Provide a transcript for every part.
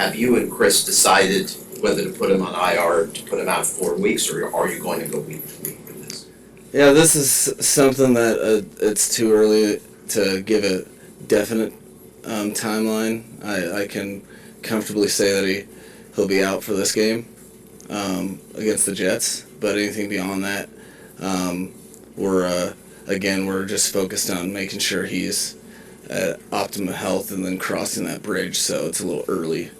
have you and Chris decided whether to put him on IR, to put him out 4 weeks, or are you going to go week to week with this? Yeah, this is something that it's too early to give a definite timeline. I can comfortably say that he'll be out for this game against the Jets, but anything beyond that, we're just focused on making sure he's at optimum health and then crossing that bridge, so it's a little early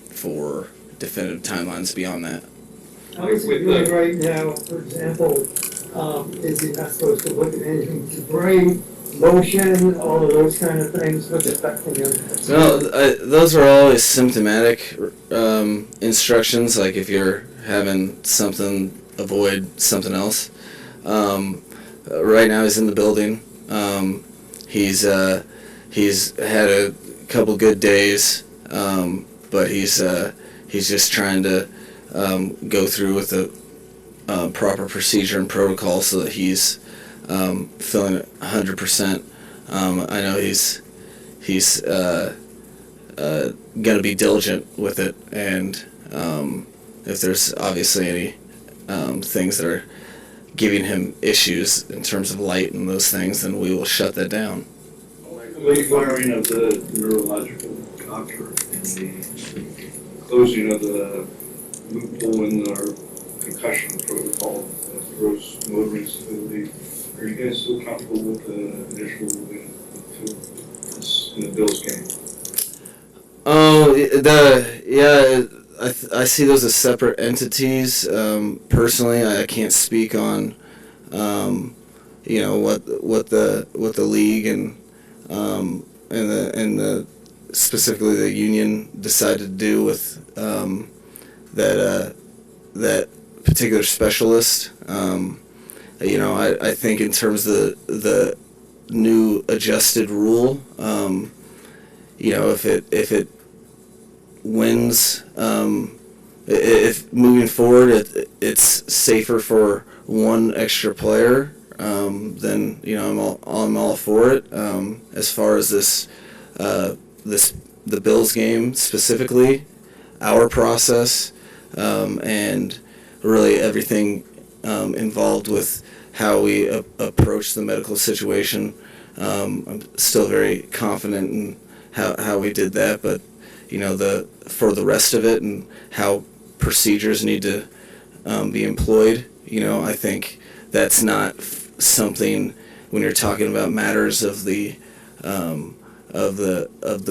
for definitive timelines beyond that. How is he doing right now? For example, is he not supposed to look at anything debris, motion, all of those kind of things? What's affecting him? No, those are always symptomatic instructions, like if you're having something, avoid something else. Right now he's in the building. He's had a couple good days, but he's just trying to go through with the proper procedure and protocol so that he's feeling 100%. I know he's going to be diligent with it, and if there's obviously any things that are giving him issues in terms of light and those things, then we will shut that down. Late firing of the neurological doctor and the closing of the loophole in our concussion protocol that throws motor instability. Are you guys still comfortable with the initial moving in the Bills game? Oh, I see those as separate entities. Personally, I can't speak on, what the league and the specifically the union decided to do with that particular specialist. I think in terms of the new adjusted rule, if it wins, if moving forward it's safer for one extra player, then I'm all for it. As far as the Bills game specifically, our process, and really everything involved with how we approach the medical situation, I'm still very confident in how we did that, but for the rest of it and how procedures need to be employed, I think that's not something when you're talking about matters of the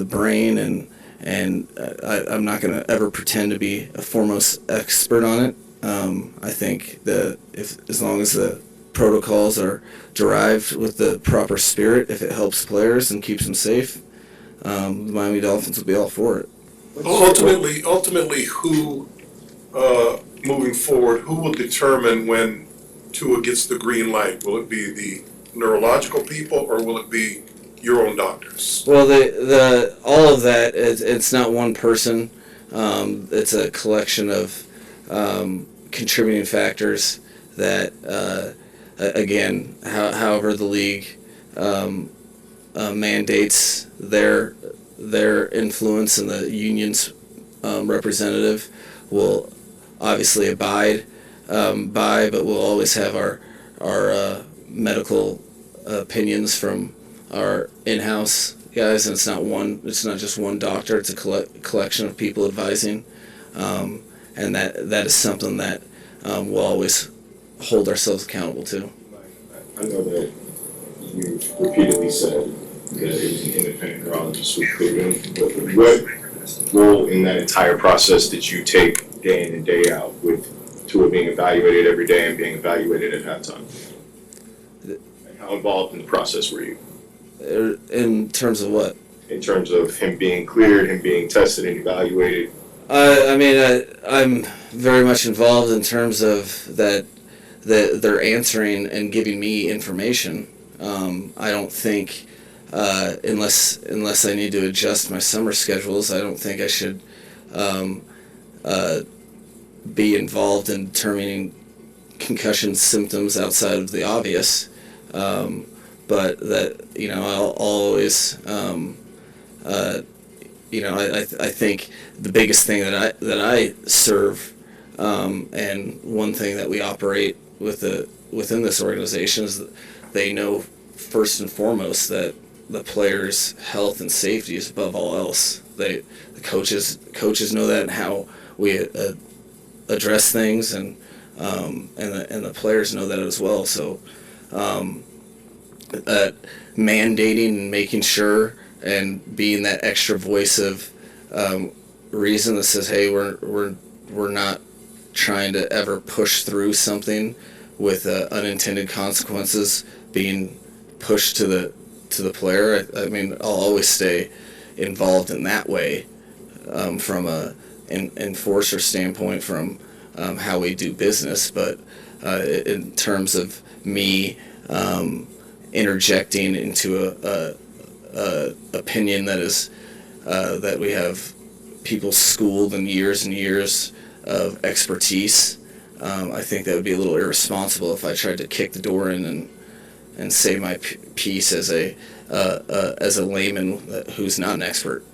brain, and I'm not going to ever pretend to be a foremost expert on it. I think that as long as the protocols are derived with the proper spirit, if it helps players and keeps them safe, the Miami Dolphins will be all for it. Ultimately, who moving forward, who will determine when Tua gets the green light? Will it be the neurological people, or will it be your own doctors? Well, the all of that, it's not one person. It's a collection of contributing factors that, again, however the league mandates their influence, and the union's representative will obviously abide by, but we'll always have our medical opinions from our in-house guys, and it's not just one doctor, it's a collection of people advising, and that is something that we'll always hold ourselves accountable to. I know that you repeatedly said that it was an independent neurologist who cleared him, but what role in that entire process did you take day in and day out, with Tua being evaluated every day and being evaluated at halftime? How involved in the process were you? In terms of what? In terms of him being cleared, him being tested and evaluated. I'm very much involved in terms of that they're answering and giving me information. I don't think, unless I need to adjust my summer schedules, I don't think I should be involved in determining concussion symptoms outside of the obvious. But that, I'll always, I think the biggest thing that I serve, and one thing that we operate within this organization is that they know first and foremost that the players' health and safety is above all else. The coaches know that, and how we address things, and the players know that as well. So mandating and making sure and being that extra voice of reason that says, hey, we're not trying to ever push through something with unintended consequences being pushed to the player. I mean, I'll always stay involved in that way, from a enforcer standpoint, from how we do business, but in terms of me interjecting into a opinion that is that we have people schooled in years and years of expertise, I think that would be a little irresponsible if I tried to kick the door in and say my piece as a layman who's not an expert.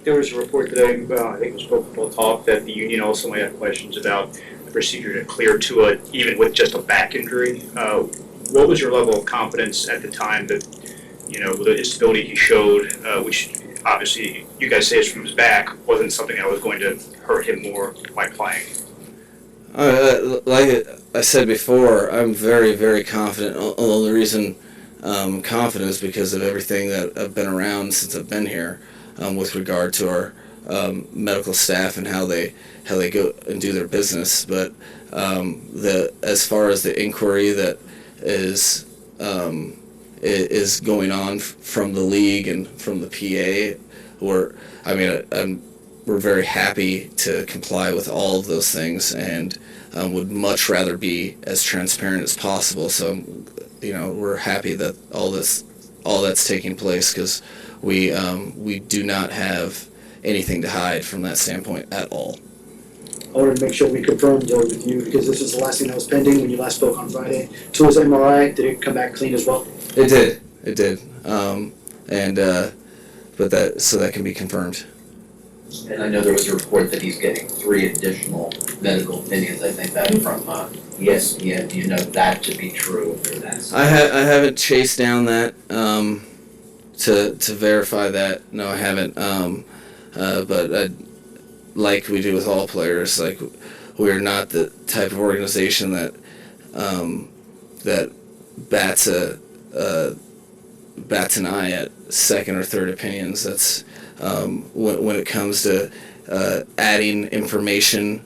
There was a report today, I think it was Pro Football Talk, that the union also might have questions about the procedure to clear Tua even with just a back injury. What was your level of confidence at the time that, the instability he showed, which obviously you guys say is from his back, wasn't something that was going to hurt him more by playing? Like I said before, I'm very, very confident. The only reason I'm confident is because of everything that I've been around since I've been here, with regard to our medical staff and how they go and do their business. But as far as the inquiry that is going on from the league and from the PA, we're very happy to comply with all of those things, and would much rather be as transparent as possible. So, we're happy that all that's taking place, because we do not have anything to hide from that standpoint at all. I wanted to make sure we confirmed with you, because this was the last thing that was pending when you last spoke on Friday. Tua's MRI, did it come back clean as well? It did. But that can be confirmed. And I know there was a report that he's getting 3 additional medical opinions, I think that from ESPN. Do you know that to be true? Or that's I haven't chased down that to verify that. No, I haven't. But like we do with all players, like, we're not the type of organization that bats an eye at second or third opinions. That's when it comes to adding information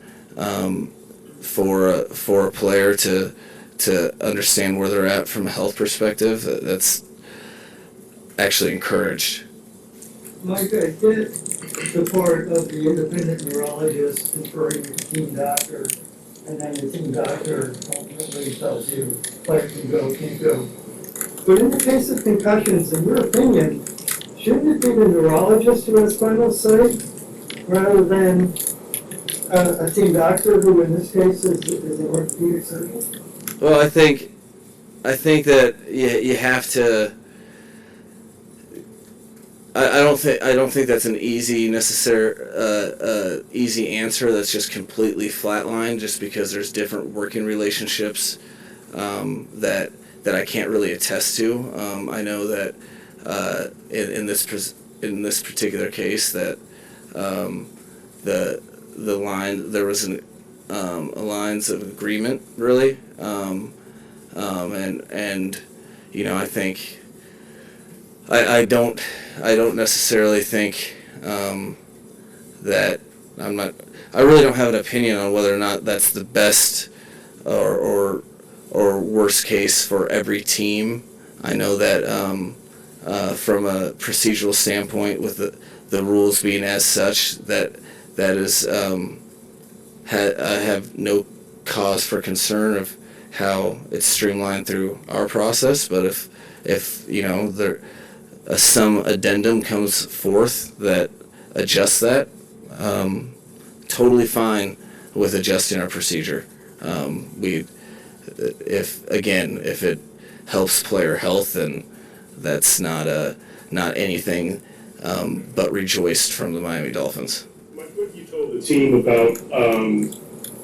for a player to understand where they're at from a health perspective. That's actually encouraged. Mike, I get the part of the independent neurologist conferring with the team doctor, and then the team doctor ultimately tells you player can go, can't go. But in the case of concussions, in your opinion, shouldn't it be the neurologist who has final say, rather than a team doctor, who in this case is an orthopedic surgeon? Well, I think that you have to. I don't think that's an easy easy answer. That's just completely flatline, just because there's different working relationships that I can't really attest to. I know that in this particular case that the line, there was a lines of agreement, really, and I think I don't necessarily think that I really don't have an opinion on whether or not that's the best or worst case for every team. I know that from a procedural standpoint, with the rules being as such, that is I have no cause for concern of how it's streamlined through our process. But if there some addendum comes forth that adjusts that, totally fine with adjusting our procedure. If it helps player health, then that's not anything but rejoiced from the Miami Dolphins. Mike, what have you told the team about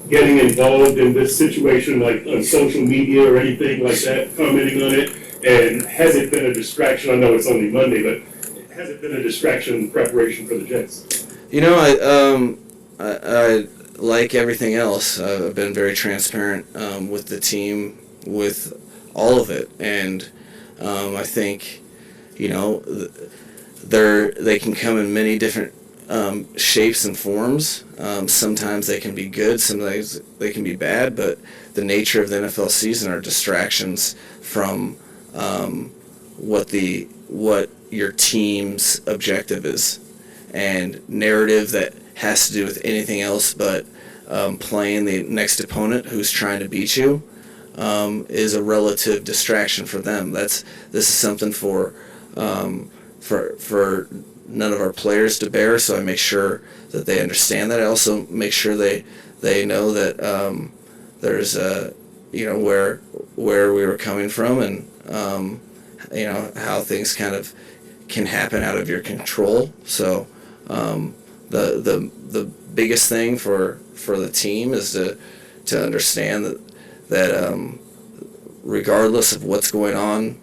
getting involved in this situation, like on social media or anything like that, commenting on it? And has it been a distraction? I know it's only Monday, but has it been a distraction in preparation for the Jets? You know, I like everything else. I've been very transparent with the team, with all of it, and I think, you know, they can come in many different shapes and forms. Sometimes they can be good, sometimes they can be bad, but the nature of the NFL season are distractions from what your team's objective is, and narrative that has to do with anything else but playing the next opponent who's trying to beat you is a relative distraction for them. This is something for none of our players to bear, so I make sure that they understand that. I also make sure they know that there's you know, where we were coming from, and you know, how things kind of can happen out of your control. So the biggest thing for the team is to understand that regardless of what's going on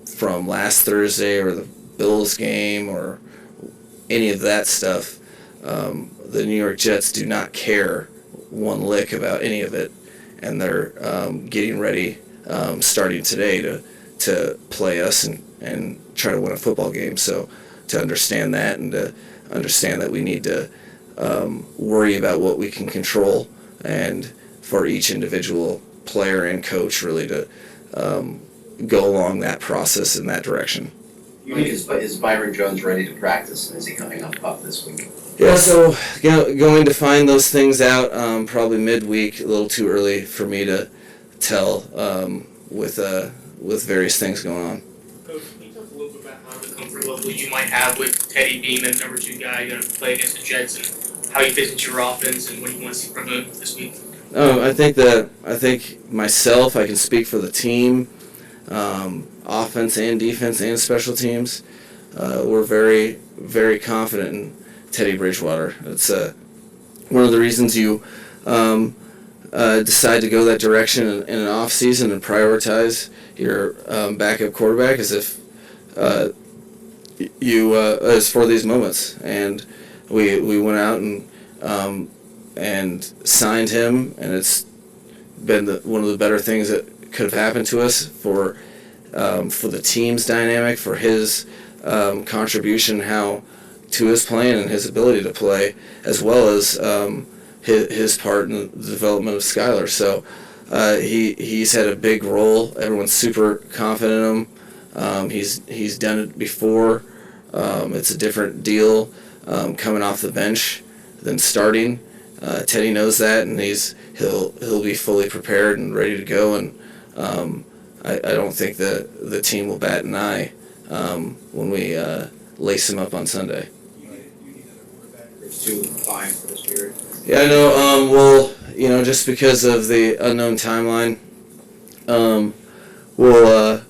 from last Thursday or the Bills game or any of that stuff, the New York Jets do not care one lick about any of it, and they're getting ready starting today to play us and try to win a football game. So to understand that, and to understand that we need to worry about what we can control, and for each individual player and coach really to go along that process in that direction. Mike, is Byron Jones ready to practice, and is he coming up this week? Yeah, so going to find those things out probably midweek. A little too early for me to tell with various things going on. Coach, can you talk a little bit about how the comfort level you might have with Teddy being the number 2 guy going to play against the Jets, and how he fits into your offense, and what you want to see from him this week? I think myself, I can speak for the team, offense and defense and special teams. We're very, very confident in Teddy Bridgewater. It's one of the reasons you decide to go that direction in an off season and prioritize your backup quarterback, as if as for these moments. And we went out and signed him, and it's been one of the better things that could have happened to us for the team's dynamic, for his contribution, how to his playing and his ability to play, as well as his part in the development of Skylar. So he's had a big role. Everyone's super confident in him. He's done it before. It's a different deal coming off the bench than starting. Teddy knows that, and he'll be fully prepared and ready to go. And I don't think the team will bat an eye when we lace him up on Sunday. It's too fine for this period. Yeah, I know. Well, you know, just because of the unknown timeline, we'll.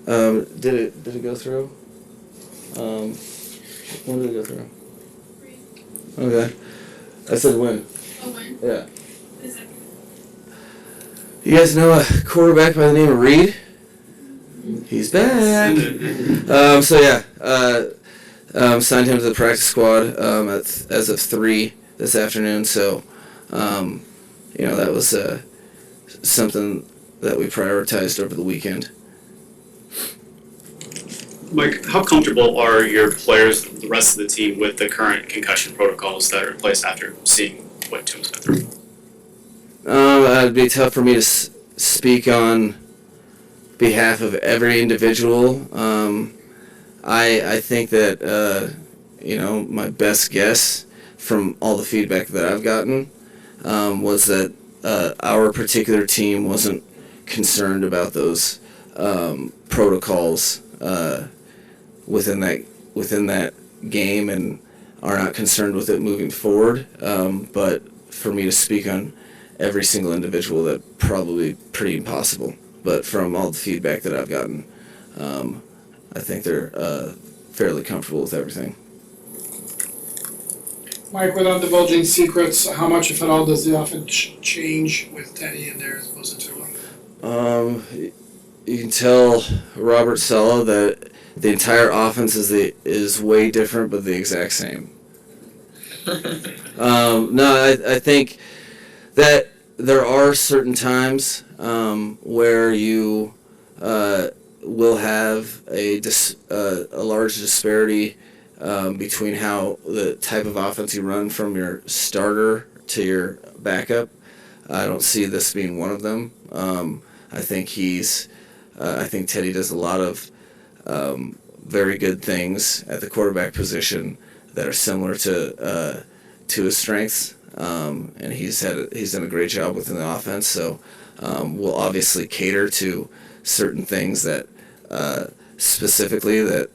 Did it go through? When did it go through? Okay. I said when. Oh, when? Yeah. The second. You guys know a quarterback by the name of Reed? He's back. So yeah, signed him to the practice squad as of 3 this afternoon. So, you know, that was something that we prioritized over the weekend. Mike, how comfortable are your players, the rest of the team, with the current concussion protocols that are in place after seeing what Tua's been through? It'd be tough for me to speak on behalf of every individual. I think that, you know, my best guess from all the feedback that I've gotten was that our particular team wasn't concerned about those protocols within that game, and are not concerned with it moving forward. But for me to speak on every single individual, that probably pretty impossible. But from all the feedback that I've gotten, I think they're fairly comfortable with everything. Mike, without divulging secrets, how much, if at all, does the offense change with Teddy in there as opposed to Tua? You can tell Robert Saleh that the entire offense is way different, but the exact same. No, I think that there are certain times where you will have a large disparity between how the type of offense you run from your starter to your backup. I don't see this being one of them. I think I think Teddy does a lot of very good things at the quarterback position that are similar to his strengths, and he's done a great job within the offense. So we'll obviously cater to certain things that specifically that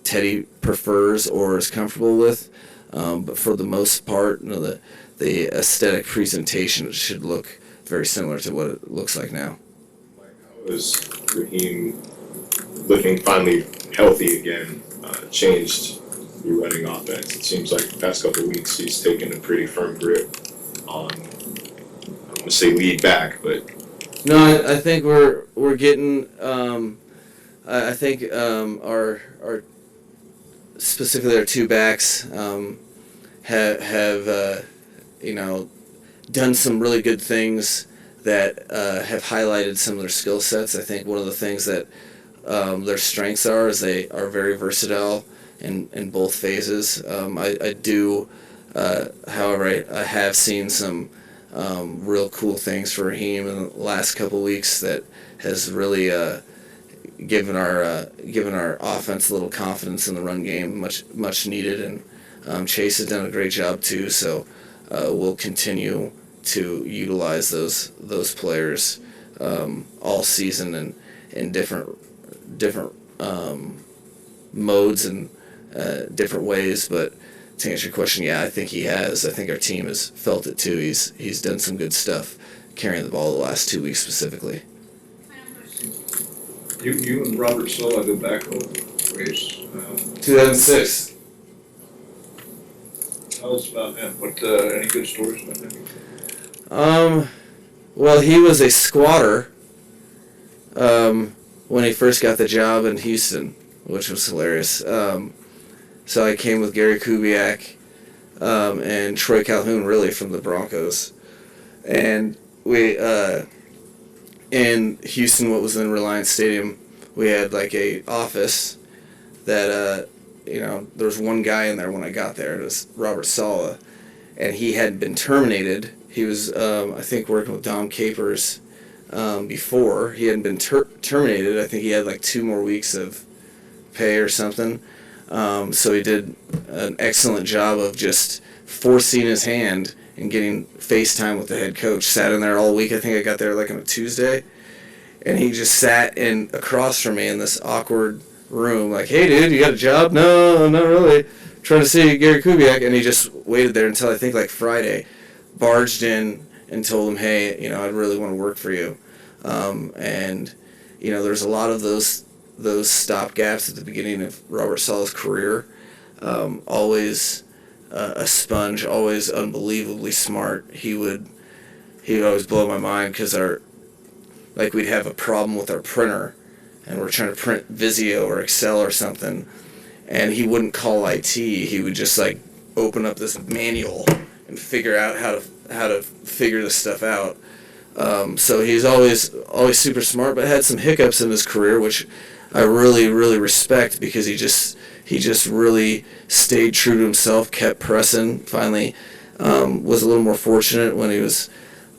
Teddy prefers or is comfortable with, but for the most part, the aesthetic presentation should look very similar to what it looks like now. How is Raheem looking finally healthy again, changed your running offense? It seems like the past couple of weeks he's taken a pretty firm grip on, I don't want to say lead back, but No, I think we're getting. I think our specifically our two backs have done some really good things that have highlighted some of their skill sets. I think one of the things that their strengths are is they are very versatile in both phases. I do, however, I have seen some real cool things for Raheem in the last couple weeks that has really given our offense a little confidence in the run game, much needed, and Chase has done a great job too. So we'll continue to utilize those players all season and in different modes and different ways. But to answer your question, yeah, I think he has. I think our team has felt it too. He's done some good stuff carrying the ball the last 2 weeks specifically. You and Robert Saleh go back a ways. 2006. Tell us about him. What any good stories about him? Well, he was a squatter when he first got the job in Houston, which was hilarious. So I came with Gary Kubiak and Troy Calhoun, really, from the Broncos. And we, in Houston, what was then Reliance Stadium, we had like a office that, there was one guy in there when I got there. It was Robert Saleh. And he hadn't been terminated. He was, I think, working with Dom Capers before. He hadn't been terminated. I think he had like 2 more weeks of pay or something. So he did an excellent job of just forcing his hand and getting FaceTime with the head coach. Sat in there all week. I think I got there like on a Tuesday. And he just sat across from me in this awkward room like, hey, dude, you got a job? No, not really. Trying to see Gary Kubiak. And he just waited there until I think like Friday. Barged in and told him, hey, I'd really want to work for you. And there's a lot of those stopgaps at the beginning of Robert Saleh's career. Always a sponge, always unbelievably smart. He would always blow my mind because we'd have a problem with our printer and we're trying to print Visio or Excel or something, and he wouldn't call IT. He would just like open up this manual and figure out how to figure this stuff out. So he's always super smart, but had some hiccups in his career, which I really, really respect because he just really stayed true to himself, kept pressing. Finally, was a little more fortunate when he was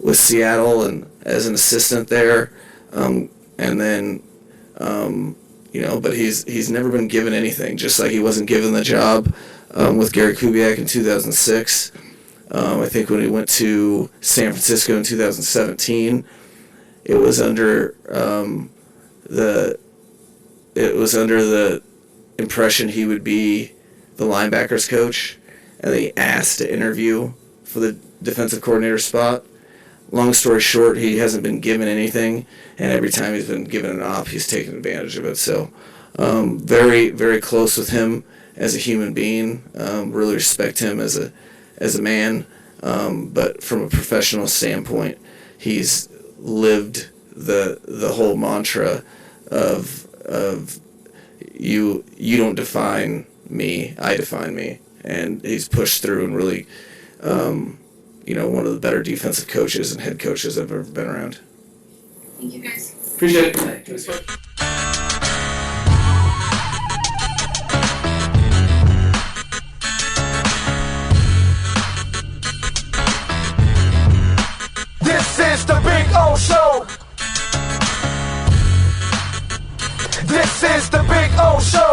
with Seattle and as an assistant there, and then but he's never been given anything. Just like he wasn't given the job with Gary Kubiak in 2006. I think when he went to San Francisco in 2017, it was under the impression he would be the linebackers coach, and they asked to interview for the defensive coordinator spot. long story short, he hasn't been given anything, and every time he's been given an op, he's taken advantage of it. So very, very close with him as a human being. Really respect him as a man. But from a professional standpoint, he's lived the whole mantra of you don't define me, I define me, and he's pushed through and really, one of the better defensive coaches and head coaches I've ever been around. Thank you guys. Appreciate it. This is the Big O Show. This is the Big O Show.